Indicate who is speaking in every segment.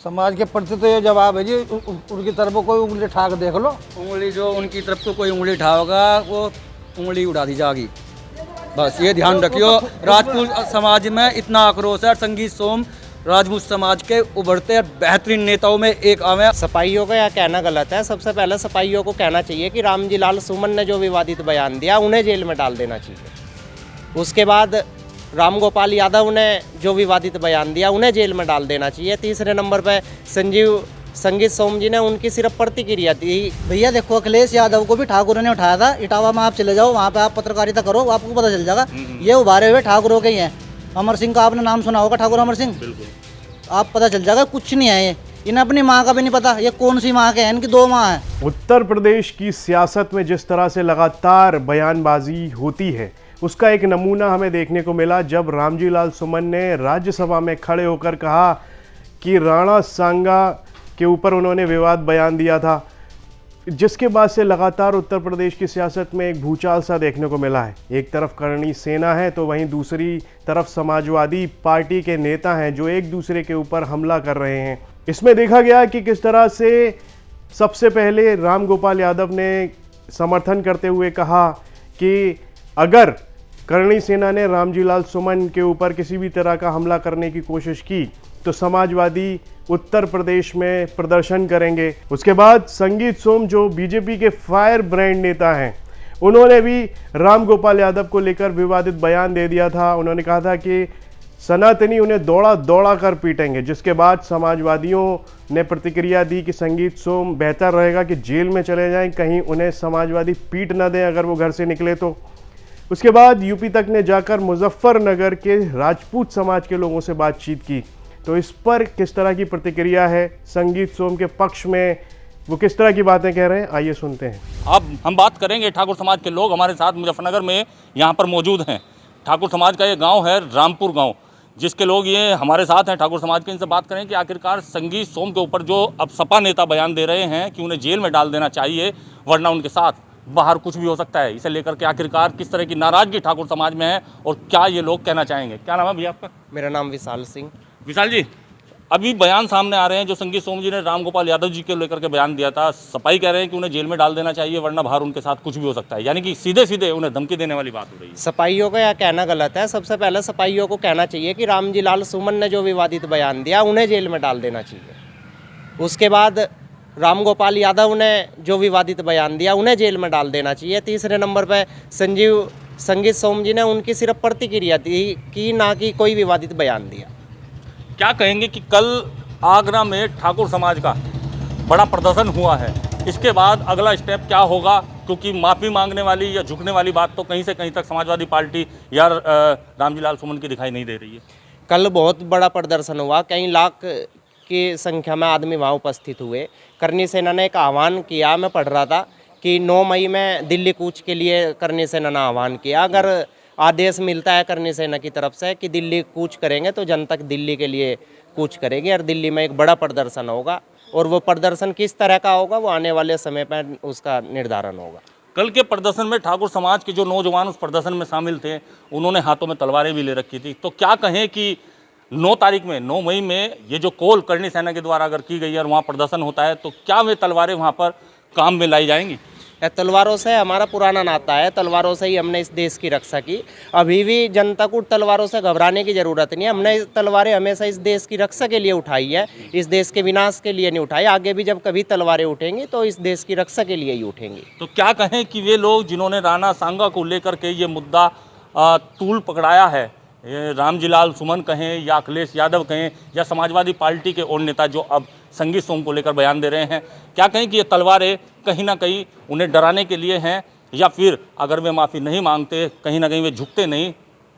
Speaker 1: समाज के प्रति तो ये जवाब है जी, उनकी तरफ कोई उंगली उठा के देख लो।
Speaker 2: उंगली जो उनकी तरफ को कोई उंगली उठाओगा वो उंगली उड़ा दी जाएगी। बस ये ध्यान रखियो। राजपूत समाज में इतना आक्रोश है। संगीत सोम राजपूत समाज के उभरते बेहतरीन नेताओं में एक आवे।
Speaker 3: सपाइयों का यह कहना गलत है। सबसे पहले सपाइयों को कहना चाहिए कि रामजी लाल सुमन ने जो विवादित बयान दिया उन्हें जेल में डाल देना चाहिए। उसके बाद राम गोपाल यादव ने जो विवादित बयान दिया उन्हें जेल में डाल देना चाहिए। तीसरे नंबर पर संगीत सोम जी ने उनकी सिर्फ प्रतिक्रिया दी।
Speaker 4: भैया देखो, अखिलेश यादव को भी ठाकुरों ने उठाया था। इटावा में आप चले जाओ, वहाँ पे आप पत्रकारिता करो, आपको पता चल जाएगा। ये उभारे हुए ठाकुरों के ही हैं। अमर सिंह का आपने नाम सुना होगा, ठाकुर अमर सिंह। आप पता चल जाएगा, कुछ नहीं है ये। इन्हें अपनी माँ का भी नहीं पता, ये कौन सी माँ के हैं। इनकी 2 माँ हैं।
Speaker 5: उत्तर प्रदेश की सियासत में जिस तरह से लगातार बयानबाजी होती है, उसका एक नमूना हमें देखने को मिला जब रामजी लाल सुमन ने राज्यसभा में खड़े होकर कहा कि राणा सांगा के ऊपर उन्होंने विवाद बयान दिया था, जिसके बाद से लगातार उत्तर प्रदेश की सियासत में एक भूचाल सा देखने को मिला है। एक तरफ करणी सेना है तो वहीं दूसरी तरफ समाजवादी पार्टी के नेता हैं जो एक दूसरे के ऊपर हमला कर रहे हैं। इसमें देखा गया कि किस तरह से सबसे पहले राम गोपाल यादव ने समर्थन करते हुए कहा कि अगर करणी सेना ने रामजी लाल सुमन के ऊपर किसी भी तरह का हमला करने की कोशिश की तो समाजवादी उत्तर प्रदेश में प्रदर्शन करेंगे। उसके बाद संगीत सोम जो बीजेपी के फायर ब्रांड नेता हैं, उन्होंने भी राम गोपाल यादव को लेकर विवादित बयान दे दिया था। उन्होंने कहा था कि सनातनी उन्हें दौड़ा दौड़ा कर पीटेंगे, जिसके बाद समाजवादियों ने प्रतिक्रिया दी कि संगीत सोम बेहतर रहेगा कि जेल में चले जाएं, कहीं उन्हें समाजवादी पीट न दें अगर वो घर से निकले तो। उसके बाद यूपी तक ने जाकर मुजफ्फरनगर के राजपूत समाज के लोगों से बातचीत की। तो इस पर किस तरह की प्रतिक्रिया है संगीत सोम के पक्ष में, वो किस तरह की बातें कह रहे हैं, आइए सुनते हैं।
Speaker 6: अब हम बात करेंगे ठाकुर समाज के लोग हमारे साथ मुजफ्फरनगर में यहाँ पर मौजूद हैं। ठाकुर समाज का ये गांव है रामपुर गांव, जिसके लोग ये हमारे साथ हैं ठाकुर समाज के। इनसे बात करें कि आखिरकार संगीत सोम के ऊपर जो अब सपा नेता बयान दे रहे हैं कि उन्हें जेल में डाल देना चाहिए वरना उनके साथ बाहर कुछ भी हो सकता है, इसे लेकर के आखिरकार किस तरह की नाराजगी ठाकुर समाज में है और क्या ये लोग कहना चाहेंगे। क्या नाम है भैया आपका?
Speaker 3: मेरा नाम विशाल सिंह।
Speaker 6: विशाल जी, अभी बयान सामने आ रहे हैं जो संगीत सोम जी ने राम गोपाल यादव जी के लेकर के बयान दिया था। सपाई कह रहे हैं कि उन्हें जेल में डाल देना चाहिए वरना बाहर उनके साथ कुछ भी हो सकता है, यानी कि सीधे सीधे उन्हें धमकी देने वाली बात हो रही है।
Speaker 3: सपाइयों का यह कहना गलत है। सबसे पहले सपाइयों को कहना चाहिए कि रामजी लाल सुमन ने जो विवादित बयान दिया उन्हें जेल में डाल देना चाहिए। उसके बाद राम गोपाल यादव ने जो विवादित बयान दिया उन्हें जेल में डाल देना चाहिए। तीसरे नंबर पर संगीत सोम जी ने उनकी सिर्फ प्रतिक्रिया दी कि ना कि कोई विवादित बयान दिया।
Speaker 6: क्या कहेंगे कि कल आगरा में ठाकुर समाज का बड़ा प्रदर्शन हुआ है, इसके बाद अगला स्टेप क्या होगा? क्योंकि माफ़ी मांगने वाली या झुकने वाली बात तो कहीं से कहीं तक समाजवादी पार्टी या रामजी लाल सुमन की दिखाई नहीं दे रही है।
Speaker 3: कल बहुत बड़ा प्रदर्शन हुआ, कई लाख की संख्या में आदमी वहाँ उपस्थित हुए। करणी सेना ने एक आह्वान किया, मैं पढ़ रहा था कि 9 मई में दिल्ली कूच के लिए करणी सेना ने आह्वान किया। अगर आदेश मिलता है करणी सेना की तरफ से कि दिल्ली कूच करेंगे तो जनता दिल्ली के लिए कूच करेगी और दिल्ली में एक बड़ा प्रदर्शन होगा। और वो प्रदर्शन किस तरह का होगा वो आने वाले समय पर उसका निर्धारण होगा।
Speaker 6: कल के प्रदर्शन में ठाकुर समाज के जो नौजवान उस प्रदर्शन में शामिल थे उन्होंने हाथों में तलवारें भी ले रखी थी। तो क्या कहें कि 9 तारीख में 9 मई में ये जो कॉल करणी सेना के द्वारा अगर की गई है और वहाँ प्रदर्शन होता है तो क्या वे तलवारें वहाँ पर काम में लाई जाएंगी?
Speaker 3: तलवारों से हमारा पुराना नाता है, तलवारों से ही हमने इस देश की रक्षा की। अभी भी जनता को तलवारों से घबराने की ज़रूरत नहीं है। हमने तलवारें हमेशा इस देश की रक्षा के लिए उठाई है, इस देश के विनाश के लिए नहीं उठाई। आगे भी जब कभी तलवारें उठेंगी तो इस देश की रक्षा के लिए ही उठेंगी।
Speaker 6: तो क्या कहें कि वे लोग जिन्होंने राणा सांगा को लेकर के ये मुद्दा तूल पकड़ाया है, रामजी लाल सुमन कहें या अखिलेश यादव कहें या समाजवादी पार्टी के और नेता जो अब संगीत सोम को लेकर बयान दे रहे हैं, क्या कहें कि ये तलवारें कहीं ना कहीं उन्हें डराने के लिए हैं या फिर अगर वे माफ़ी नहीं मांगते, कहीं ना कहीं वे झुकते नहीं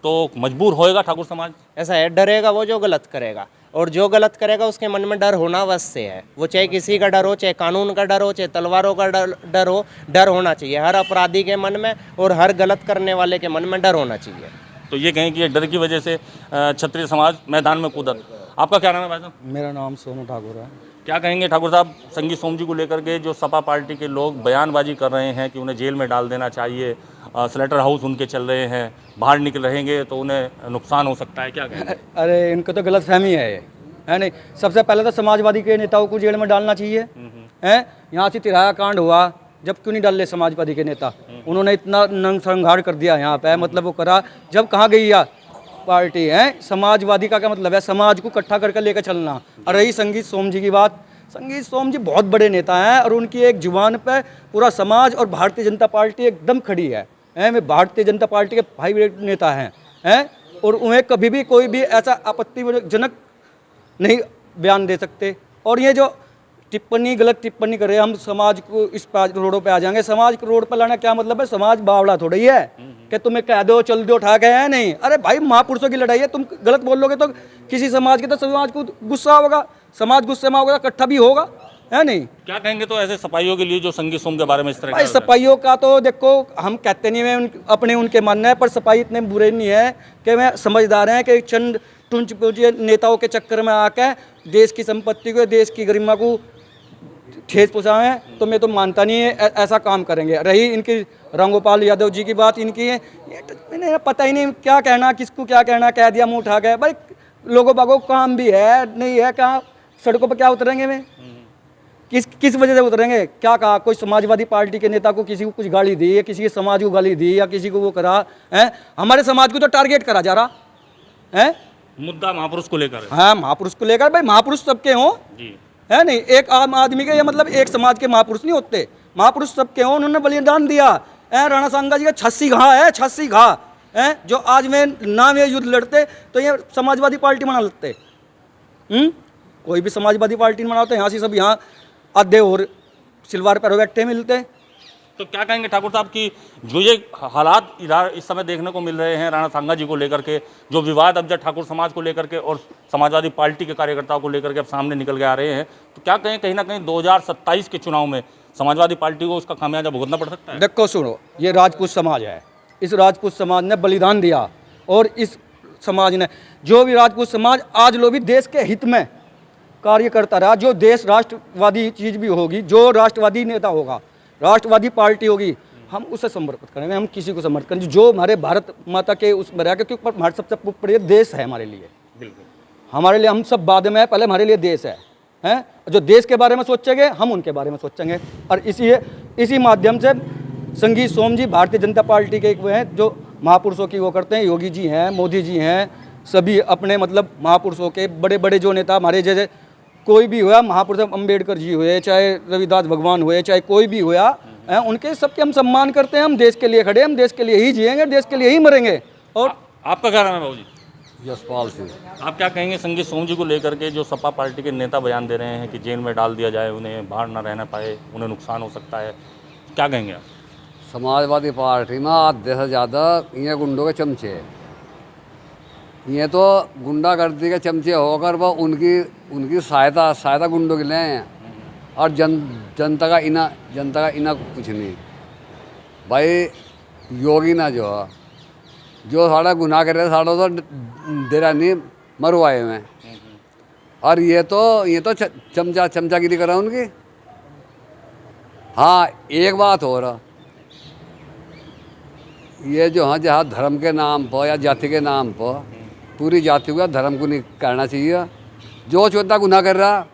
Speaker 6: तो मजबूर होएगा ठाकुर समाज?
Speaker 3: ऐसा है, डरेगा वो जो गलत करेगा, और जो गलत करेगा उसके मन में डर होना अवश्य है। वो चाहे किसी का डर हो, चाहे कानून का डर हो, चाहे तलवारों का डर हो, डर होना चाहिए हर अपराधी के मन में और हर गलत करने वाले के मन में डर होना चाहिए।
Speaker 6: तो ये कहें कि ये डर की वजह से क्षत्रिय समाज मैदान में कूदा। आपका क्या नाम है भाई साहब?
Speaker 2: मेरा नाम सोनू ठाकुर है।
Speaker 6: क्या कहेंगे ठाकुर साहब, संगीत सोम जी को लेकर के जो सपा पार्टी के लोग बयानबाजी कर रहे हैं कि उन्हें जेल में डाल देना चाहिए, स्लेटर हाउस उनके चल रहे हैं, बाहर निकल रहेंगे तो उन्हें नुकसान हो सकता है, क्या कहेंगे?
Speaker 2: अरे इनको तो गलत फहमी है, है नहीं। सबसे पहले तो समाजवादी के नेताओं को जेल में डालना चाहिए है। यहाँ से तिराया कांड हुआ, जब क्यों नहीं डाले समाजवादी के नेता? उन्होंने इतना नरसंहार कर दिया यहाँ पे, मतलब वो करा। जब कहाँ गई या पार्टी है समाजवादी का, क्या मतलब है? समाज को इकट्ठा करके लेकर चलना। और रही संगीत सोम जी की बात, संगीत सोम जी बहुत बड़े नेता हैं और उनकी एक जुबान पे पूरा समाज और भारतीय जनता पार्टी एकदम खड़ी है। वे भारतीय जनता पार्टी के भाई नेता हैं और उन्हें कभी भी कोई भी ऐसा आपत्तिजनक नहीं बयान दे सकते। और ये जो टिप्पणी, गलत टिप्पणी कर रहे हैं, हम समाज को इस रोडों पे आ जाएंगे। समाज को रोड पे लाना क्या मतलब है? समाज बावड़ा थोड़ी है कि तुम्हें कह दो चल दो उठा के, है नहीं। अरे भाई, महापुरुषों की लड़ाई है, तुम गलत बोल लोगे तो किसी समाज के, तो समाज को गुस्सा होगा, समाज गुस्से में होगा, इकट्ठा भी होगा, है नहीं।
Speaker 6: क्या कहेंगे तो ऐसे सपाइयों के लिए जो संगीत सोम के बारे में इस तरह
Speaker 2: भाई सपाइयों का तो देखो, हम कहते नहीं, मैं अपने उनके मानना है, पर सपाई इतने बुरे नहीं है कि मैं समझदार हैं कि चंद टुंच नेताओं के चक्कर में आकर देश की संपत्ति को, देश की गरिमा को ठेस पहुँचाएं, तो मैं तो मानता नहीं है ऐसा काम करेंगे। रही इनकी रामगोपाल यादव जी की बात, इनकी है, ये तो मैंने पता ही नहीं क्या कहना, किसको क्या कहना, कह दिया मुँह उठा गए। भाई लोगों बागों काम भी है नहीं है, कहाँ सड़कों पर क्या उतरेंगे? में किस वजह से उतरेंगे? क्या कहा? कोई समाजवादी पार्टी के नेता को किसी को कुछ गाली दी या किसी के समाज को गाली दी या किसी को वो करा है? हमारे समाज को तो टारगेट करा जा रहा है।
Speaker 6: मुद्दा महापुरुष को लेकर है।
Speaker 2: हाँ, महापुरुष को लेकर। भाई महापुरुष सबके हों,
Speaker 6: जी,
Speaker 2: है नहीं। एक आम आदमी के, ये मतलब एक समाज के महापुरुष नहीं होते, महापुरुष सबके हों। उन्होंने बलिदान दिया। राणा सांगा जी का 86 घा है, 86 घा है, जो आज में नाम ये युद्ध लड़ते तो ये समाजवादी पार्टी बना लेते। कोई भी समाजवादी पार्टी नहीं बनाते। यहाँ से सब यहाँ आधे और सिलवार पर बैठे मिलते।
Speaker 6: तो क्या कहेंगे ठाकुर साहब की जो ये हालात इधर इस समय देखने को मिल रहे हैं राणा सांगा जी को लेकर के, जो विवाद अब जब ठाकुर समाज को लेकर के और समाजवादी पार्टी के कार्यकर्ताओं को लेकर के अब सामने निकल के आ रहे हैं, तो क्या कहें कहीं ना कहीं 2027 के चुनाव में समाजवादी पार्टी को उसका खामियाजा भुगतना पड़ सकता है?
Speaker 2: देखो सुनो, ये राजपूत समाज है, इस राजपूत समाज ने बलिदान दिया और इस समाज ने, जो भी राजपूत समाज आज लो भी देश के हित में कार्य करता रहा, जो देश राष्ट्रवादी चीज़ भी होगी, जो राष्ट्रवादी नेता होगा, राष्ट्रवादी पार्टी होगी, हम उसे समर्पित करेंगे। हम किसी को समर्पित करेंगे जो हमारे भारत माता के उसमें रह, क्योंकि हमारे सबसे प्रिय देश है हमारे लिए।
Speaker 6: बिल्कुल,
Speaker 2: हमारे लिए हम सब बाद में है, पहले हमारे लिए देश है। जो देश के बारे में सोचेंगे हम उनके बारे में सोचेंगे। और इसी माध्यम से संगीत सोम जी भारतीय जनता पार्टी के एक वो हैं जो महापुरुषों की वो करते हैं। योगी जी हैं, मोदी जी हैं, सभी अपने मतलब महापुरुषों के बड़े बड़े जो नेता हमारे जैसे कोई भी हुआ, महापुरुष अम्बेडकर जी हुए, चाहे रविदास भगवान हुए, चाहे कोई भी हुआ, उनके सबके हम सम्मान करते हैं। हम देश के लिए खड़े, हम देश के लिए ही जिएंगे, देश के लिए ही मरेंगे। और
Speaker 6: आपका क्या नाम है बाबू जी?
Speaker 1: यशपाल सिंह।
Speaker 6: आप क्या कहेंगे संगीत सोम जी को लेकर के, जो सपा पार्टी के नेता बयान दे रहे हैं कि जेल में डाल दिया जाए, उन्हें बाहर ना रहना पाए, उन्हें नुकसान हो सकता है, क्या कहेंगे आप?
Speaker 1: समाजवादी पार्टी में आधे से ज़्यादा ये गुंडों के चमचे हैं। ये तो गुंडागर्दी के चमचे होकर वह उनकी सहायता गुंडों के लिए हैं और जनता का इना कुछ नहीं। भाई योगी ना जो सारा गुनाह कर रहे सारा तो डेरा नहीं मरवाए में, और ये तो चमचागिरी कर रहा है उनकी। हाँ, एक बात हो रहा, ये जो हाँ जहाँ धर्म के नाम पर या जाति के नाम पर पूरी जाति को धर्म को नहीं करना चाहिए। जो छोटा गुनाह कर रहा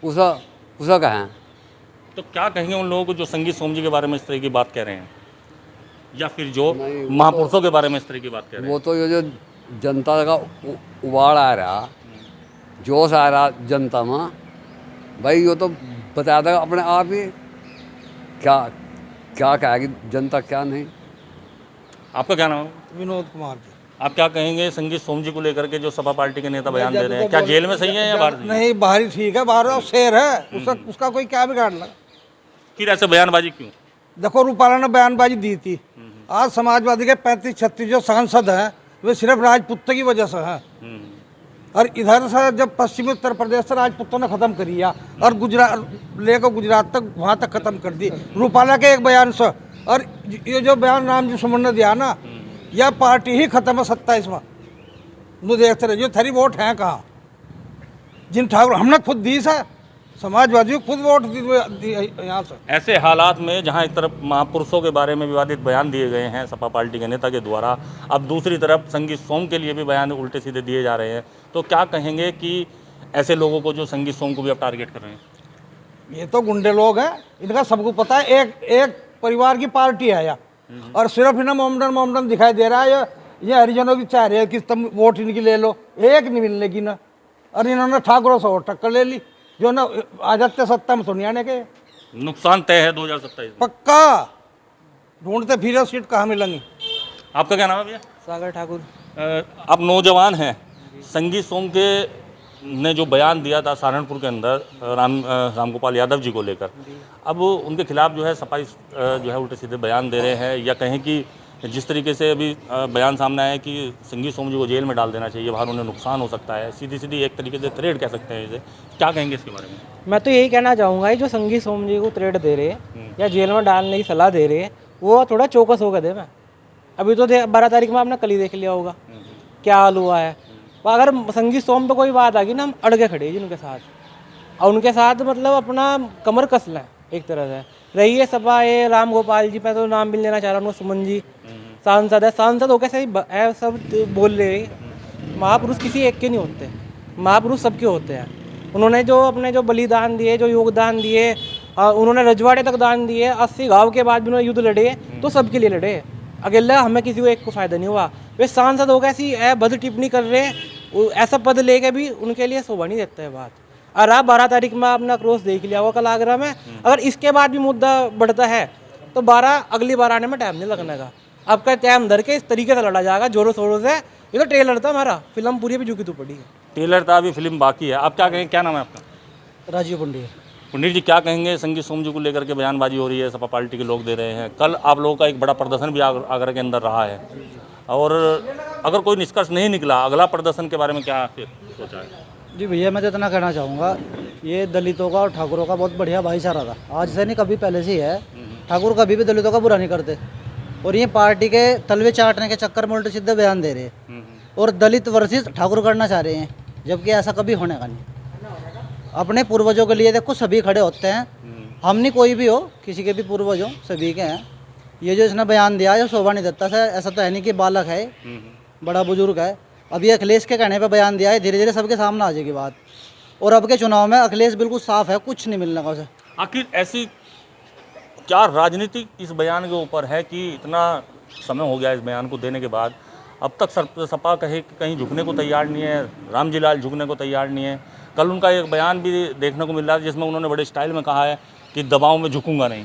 Speaker 1: उसा कहें।
Speaker 6: तो क्या कहेंगे उन लोगों को जो संगीत सोम जी के बारे में इस तरह की बात कह रहे हैं, या फिर जो महापुरुषों के बारे में इस तरह की बात कह रहे हैं?
Speaker 1: वो तो ये जो जनता का उबाड़ आ रहा, जोश आ रहा जनता में, भाई ये तो बता देगा अपने आप ही क्या कहेगी जनता क्या नहीं।
Speaker 6: आपका क्या नाम है?
Speaker 7: विनोद कुमार जी।
Speaker 6: आप क्या कहेंगे संगीत सोम जी को लेकर के जो सपा पार्टी के नेता बयान दे रहे हैं, क्या जेल में सही है या बाहर?
Speaker 7: नहीं, बाहर ही ठीक है, बाहर तो शेर है, उसका कोई क्या बिगाड़ना।
Speaker 6: फिर ऐसे बयानबाजी क्यों?
Speaker 7: देखो रूपाला ने बयानबाजी दी थी, आज समाजवादी के 35-36 जो सांसद हैं वे सिर्फ राजपूतों की वजह से हैं। और इधर से जब पश्चिमी उत्तर प्रदेश से राजपूतों ने खत्म करी है और गुजरात तक वहाँ तक खत्म कर दी रूपाला के एक बयान से। और ये जो बयान राम जी सुमन ने दिया ना, यह पार्टी ही खत्म है 27 में। वो देखते रहे, जो थरी वोट हैं कहाँ, जिन ठाकुर हमने खुद दी है, समाजवादी को खुद वोट दी यहाँ से।
Speaker 6: ऐसे हालात में जहां एक तरफ महापुरुषों के बारे में विवादित बयान दिए गए हैं सपा पार्टी के नेता के द्वारा, अब दूसरी तरफ संगीत सोम के लिए भी बयान उल्टे सीधे दिए जा रहे हैं, तो क्या कहेंगे कि ऐसे लोगों को जो संगीत सोम को भी आप टारगेट कर रहे हैं?
Speaker 7: ये तो गुंडे लोग हैं, इनका सबको पता है। एक एक परिवार की पार्टी है यहाँ, और सिर्फ इन्हें मोमडन मोमडन दिखाई दे रहा है। ये हरिजनों की चाह रहे हैं कि तुम वोट इनकी ले लो, एक नहीं मिलने की ना। और इन्होंने ठाकुरों से और टक्कर ले ली, जो ना आ जाते सत्ता में तो नहीं आने के।
Speaker 6: नुकसान तय है 2027 में।
Speaker 7: पक्का ढूंढते फिरे सीट कहाँ मिलेंगी।
Speaker 6: आपका क्या नाम है भैया?
Speaker 2: सागर ठाकुर।
Speaker 6: आप नौजवान हैं, संगीत सोम के ने जो बयान दिया था सहारनपुर के अंदर रामगोपाल यादव जी को लेकर, अब उनके खिलाफ जो है सफाई जो है उल्टे सीधे बयान दे रहे हैं, या कहें कि जिस तरीके से अभी बयान सामने आया है कि संगीत सोम जी को जेल में डाल देना चाहिए, बाहर उन्हें नुकसान हो सकता है, सीधी सीधी एक तरीके से थ्रेड कह सकते हैं इसे। क्या कहेंगे इसके बारे में?
Speaker 8: मैं तो यही कहना चाहूँगा, जो संगीत सोम जी को थ्रेट दे रहे या जेल में डालने की सलाह दे रहे, वो थोड़ा चौकस होकर दे। मैं अभी तो 12 तारीख में आपने कल ही देख लिया होगा क्या हाल हुआ है। अगर संगीत सोम पे कोई बात आ गई ना, हम अड़ के खड़े हैं जी उनके साथ, और उनके साथ मतलब अपना कमर कस लें एक तरह से। रही है सपा, ये राम गोपाल जी, मैं तो नाम भी लेना चाह रहा हूँ, सुमन जी सांसद है, सांसद होकर सही सब बोल रहे। महापुरुष किसी एक के नहीं होते, महापुरुष सबके होते हैं। उन्होंने जो अपने जो बलिदान दिए, जो योगदान दिए, उन्होंने रजवाड़े तक दान दिए, 80 गाँव के बाद भी उन्होंने युद्ध लड़े, तो सबके लिए लड़े। अकेला हमें किसी को एक को फायदा नहीं हुआ। वे सांसद होकर ऐसी बद टिप्पणी कर रहे, ऐसा पद लेके भी उनके लिए शोभा नहीं देता है बात। और आप 12 तारीख में आपने आक्रोश देख लिया वो कल आगरा में। अगर इसके बाद भी मुद्दा बढ़ता है तो अगली बार आने में टाइम नहीं लगने का। आपका टाइम धर के इस तरीके से लड़ा जाएगा जोरों शोरों से। ये तो ट्रेलर था हमारा, फिल्म पूरी भी झुकी तो पड़ी है।
Speaker 6: ट्रेलर था, अभी फिल्म बाकी है। आप क्या कहेंगे, क्या नाम है आपका?
Speaker 4: राजीव पंडित।
Speaker 6: पंडित जी, क्या कहेंगे? संगीत सोम जी को लेकर के बयानबाजी हो रही है, सपा पार्टी के लोग दे रहे हैं। कल आप लोगों का एक बड़ा प्रदर्शन भी आगरा के अंदर रहा है, और अगर कोई निष्कर्ष नहीं निकला, अगला प्रदर्शन के बारे में क्या सोचा है?
Speaker 4: जी भैया, मैं तो इतना कहना चाहूँगा, ये दलितों का और ठाकुरों का बहुत बढ़िया भाईचारा था। आज से नहीं, कभी पहले से ही है। ठाकुर कभी भी दलितों का बुरा नहीं करते, और ये पार्टी के तलवे चाटने के चक्कर में उल्टे सीधे बयान दे रहे हैं और दलित वर्सेस ठाकुर करना चाह रहे हैं, जबकि ऐसा कभी होने का नहीं। अपने पूर्वजों के लिए देखो सभी खड़े होते हैं, हम नहीं कोई भी हो, किसी के भी पूर्वज हो, सभी के हैं। ये जो इसने बयान दिया है शोभा नहीं देता सर। ऐसा तो है नहीं कि बालक है, बड़ा बुजुर्ग है। अब ये अखिलेश के कहने पे बयान दिया है, धीरे धीरे सबके सामने आ जाएगी बात। और अब के चुनाव में अखिलेश बिल्कुल साफ है, कुछ नहीं मिलने का उसे।
Speaker 6: आखिर ऐसी क्या राजनीति इस बयान के ऊपर है कि इतना समय हो गया इस बयान को देने के बाद, अब तक सपा कहीं झुकने को तैयार नहीं है, रामजी लाल झुकने को तैयार नहीं है। कल उनका एक बयान भी देखने को मिल रहा है जिसमें उन्होंने बड़े स्टाइल में कहा है कि दबाव में झुकूंगा नहीं।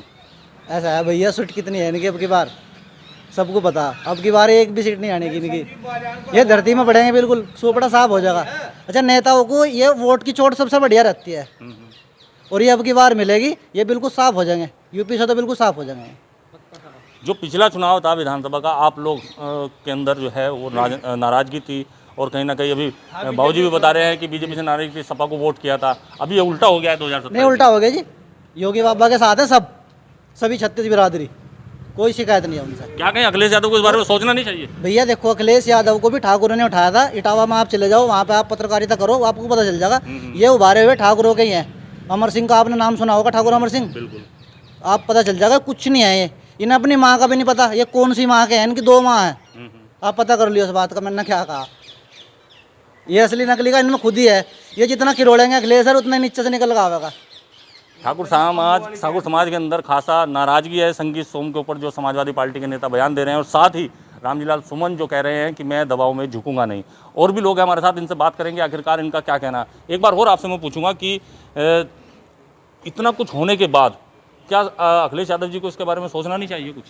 Speaker 4: ऐसा है भैया, सीट कितनी है इनकी अब की बार सबको पता। अब की बार एक भी सीट नहीं आने की इनकी, ये धरती में पड़ेंगे, बिल्कुल सुपड़ा साफ हो जाएगा। अच्छा, नेताओं को ये वोट की चोट सबसे बढ़िया रहती है, और ये अब की बार मिलेगी, ये बिल्कुल साफ हो जाएंगे। यूपी से तो बिल्कुल साफ हो जाएंगे।
Speaker 6: जो पिछला चुनाव था विधानसभा का, आप लोग के अंदर जो है वो नाराजगी थी, और कहीं ना कहीं अभी बाबूजी भी बता रहे हैं कि बीजेपी से नाराजगी थी, सपा को वोट किया था। अभी ये उल्टा हो गया है 2017
Speaker 4: नहीं, उल्टा हो गया जी। योगी बाबा के साथ है सभी 36 बिरादरी, कोई शिकायत नहीं है उनसे।
Speaker 6: क्या कहें, अखिलेश यादव को इस बारे में सोचना नहीं चाहिए?
Speaker 4: भैया देखो, अखिलेश यादव को भी ठाकुरों ने उठाया था। इटावा में आप चले जाओ, वहाँ पे आप पत्रकारिता करो, आपको पता चल जाएगा। ये उभारे हुए ठाकुरों के ही हैं। अमर सिंह का आपने नाम सुना होगा, ठाकुर अमर सिंह।
Speaker 6: बिल्कुल,
Speaker 4: आप पता चल जाएगा, कुछ नहीं है ये। इन्हें अपनी माँ का भी नहीं पता, ये कौन सी माँ के हैं, इनकी 2 माँ हैं। आप पता कर लियो उस बात का, मैंने क्या कहा। ये असली नकली का इनमें खुद ही है। ये जितना खिरोड़ेंगे अखिलेश सर, उतना नीचे से निकल आवेगा।
Speaker 6: ठाकुर समाज के अंदर खासा नाराजगी है संगीत सोम के ऊपर, जो समाजवादी पार्टी के नेता बयान दे रहे हैं, और साथ ही रामजी लाल सुमन जो कह रहे हैं कि मैं दबाव में झुकूंगा नहीं। और भी लोग हैं हमारे साथ, इनसे बात करेंगे आखिरकार इनका क्या कहना है। एक बार और आपसे मैं पूछूंगा कि इतना कुछ होने के बाद क्या अखिलेश यादव जी को इसके बारे में सोचना नहीं चाहिए? कुछ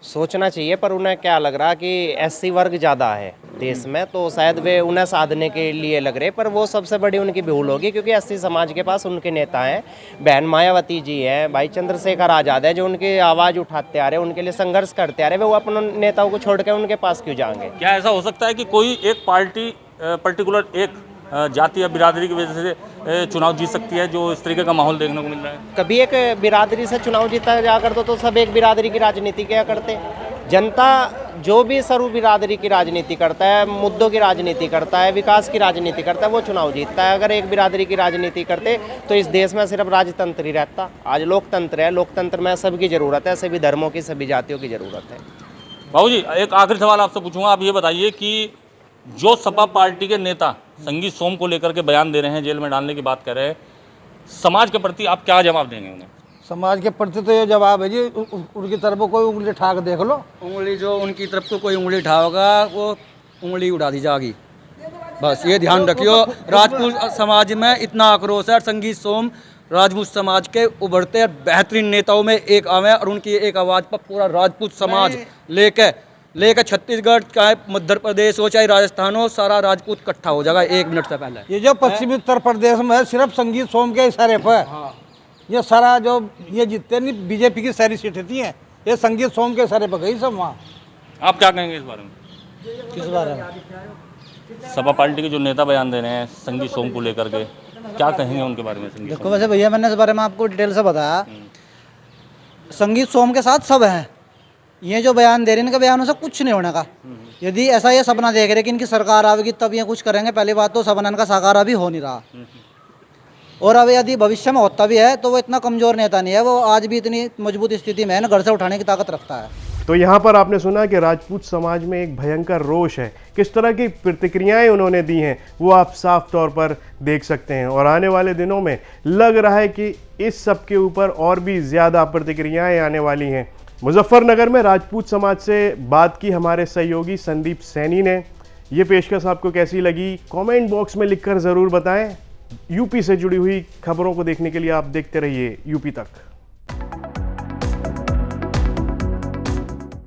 Speaker 3: सोचना चाहिए, पर उन्हें क्या लग रहा कि एससी वर्ग ज़्यादा है देश में, तो शायद वे उन्हें साधने के लिए लग रहे। पर वो सबसे बड़ी उनकी भूल होगी, क्योंकि एससी समाज के पास उनके नेता हैं, बहन मायावती जी हैं, भाई चंद्रशेखर आज़ाद है, जो उनकी आवाज़ उठाते आ रहे, उनके लिए संघर्ष करते आ रहे। वो अपने नेताओं को छोड़ के उनके पास क्यों जाएंगे?
Speaker 6: क्या ऐसा हो सकता है कि कोई एक पार्टी पर्टिकुलर एक जाति या बिरादरी की वजह से चुनाव जीत सकती है, जो इस तरीके का माहौल देखने को मिल रहा है?
Speaker 3: कभी एक बिरादरी से चुनाव जीता जा करता तो सब एक बिरादरी की राजनीति क्या करते। जनता जो भी सर्व बिरादरी की राजनीति करता है, मुद्दों की राजनीति करता है, विकास की राजनीति करता है, वो चुनाव जीतता है। अगर एक बिरादरी की राजनीति करते तो इस देश में सिर्फ राजतंत्र ही रहता। आज लोकतंत्र है, लोकतंत्र में सबकी ज़रूरत है, सभी धर्मों की, सभी जातियों की ज़रूरत है।
Speaker 6: बाबू जी, एक आखिरी सवाल आपसे पूछूंगा। आप ये बताइए कि जो सपा पार्टी के नेता संगीत सोम को लेकर के बयान दे रहे हैं, जेल में डालने की बात कर रहे हैं, समाज के प्रति आप क्या जवाब देंगे उन्हें?
Speaker 7: समाज के प्रति तो ये जवाब है जी, उनकी तरफ कोई उंगली उठा के देख लो।
Speaker 2: उंगली जो उनकी तरफ को कोई उंगली उठाओगा वो उंगली उड़ा दी जाएगी। बस ये ध्यान रखियो। राजपूत समाज में इतना आक्रोश है, संगीत सोम राजपूत समाज के उभरते बेहतरीन नेताओं में एक आवे और उनकी एक आवाज़ पर पूरा राजपूत समाज लेके छत्तीसगढ़ चाहे मध्य प्रदेश हो चाहे राजस्थान हो, सारा राजपूत इकट्ठा हो जाएगा 1 मिनट से पहले।
Speaker 7: ये जो पश्चिमी उत्तर प्रदेश में है सिर्फ संगीत सोम के इशारे पर ये सारा जो ये जितने नहीं बीजेपी की सारी सीटें थी हैं ये संगीत सोम के इशारे पर गई सब वहाँ।
Speaker 6: आप क्या कहेंगे इस बारे में?
Speaker 4: किस बारे में?
Speaker 6: सपा पार्टी के जो नेता बयान दे रहे हैं संगीत सोम को लेकर के, क्या कहेंगे उनके बारे में? संगीत
Speaker 4: देखो वैसे भैया मैंने इस बारे में आपको डिटेल से बताया, संगीत सोम के साथ सब हैं। ये जो बयान दे रहे हैं इनके बयानों से कुछ नहीं होने का। यदि ऐसा ये सपना देख रहे कि इनकी सरकार आएगी तब ये कुछ करेंगे, पहली बात तो सपना इनका साकार अभी हो नहीं रहा। और अब यदि भविष्य में होता भी है तो वो इतना कमजोर नेता नहीं है, वो आज भी इतनी मजबूत स्थिति में है ना, घर से उठाने की ताकत रखता है।
Speaker 5: तो यहाँ पर आपने सुना कि राजपूत समाज में एक भयंकर रोष है, किस तरह की प्रतिक्रियाएं उन्होंने दी हैं वो आप साफ तौर पर देख सकते हैं। और आने वाले दिनों में लग रहा है कि इस सब के ऊपर और भी ज़्यादा प्रतिक्रियाएं आने वाली हैं। मुजफ्फरनगर में राजपूत समाज से बात की हमारे सहयोगी संदीप सैनी ने। ये पेशकश आपको कैसी लगी कमेंट बॉक्स में लिखकर ज़रूर बताएं। यूपी से जुड़ी हुई खबरों को देखने के लिए आप देखते रहिए यूपी तक।